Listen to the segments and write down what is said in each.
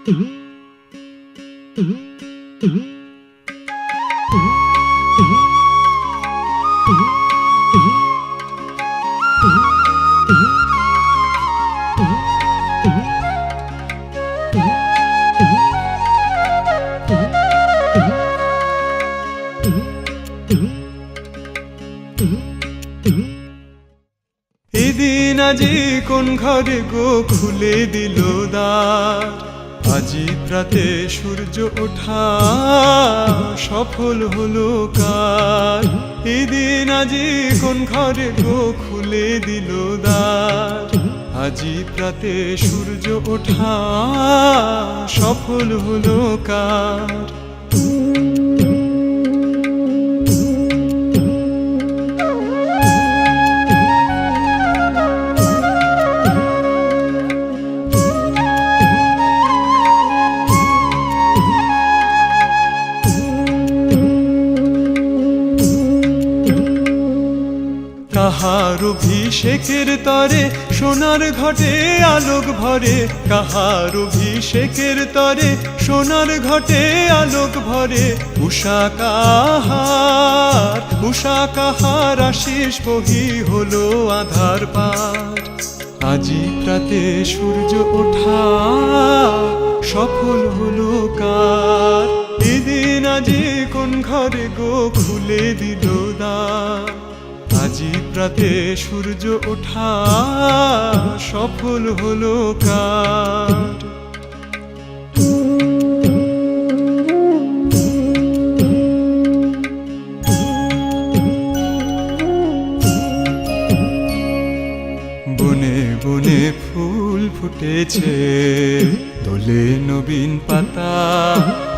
এদিন আজি কোন ঘরে গো খুলে দিল দ্বার, আজি প্রাতে সূর্য ওঠা সফল হলো কার। এদিন আজি কোন ঘরে গো খুলে দিল দ্বার, আজি প্রাতে সূর্য ওঠা সফল হলো কার। কাহার অভিষেকের তরে সোনার ঘটে আলোক ভরে, কাহার অভিষেকের তরে সোনার ঘটে আলোক ভরে। উষা কাহার আশিস বহি হলো আধার পার, আজি প্রাতে সূর্য ওঠা সফল হলো কার। এদিন আজি কোন ঘরে গো খুলে দিল দ্বার, আজি প্রাতে সূর্য ওঠা সফল হলো কার। বনে বনে ফুল ফুটেছে, দোলে নবীন পাতা,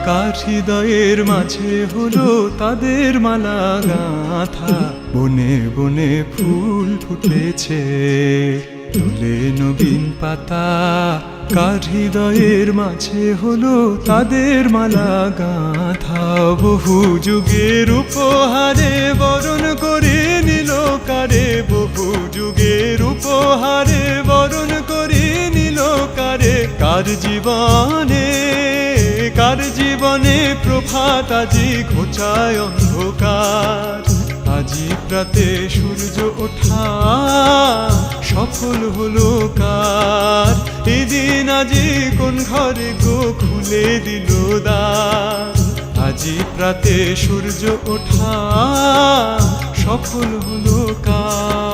কার হৃদয়ের মাঝে হলো তাদের মালা গাঁথা। বনে বনে ফুল ফুটেছে, দোলে নবীন পাতা, কার হৃদয়ের মাঝে হলো তাদের মালা গাঁথা। বহু যুগের উপহারে বরণ করে নিল কারে, বহু যুগের উপহারে বরণ করে নিল কারে। কার জীবনে প্রভাত আজি ঘোচায় অন্ধকার, আজি প্রাতে সূর্য ওঠা সফল হলো কার। এদিন আজি কোন ঘরে গো খুলে দিল দ্বার, আজি প্রাতে সূর্য ওঠা সফল হলো কার।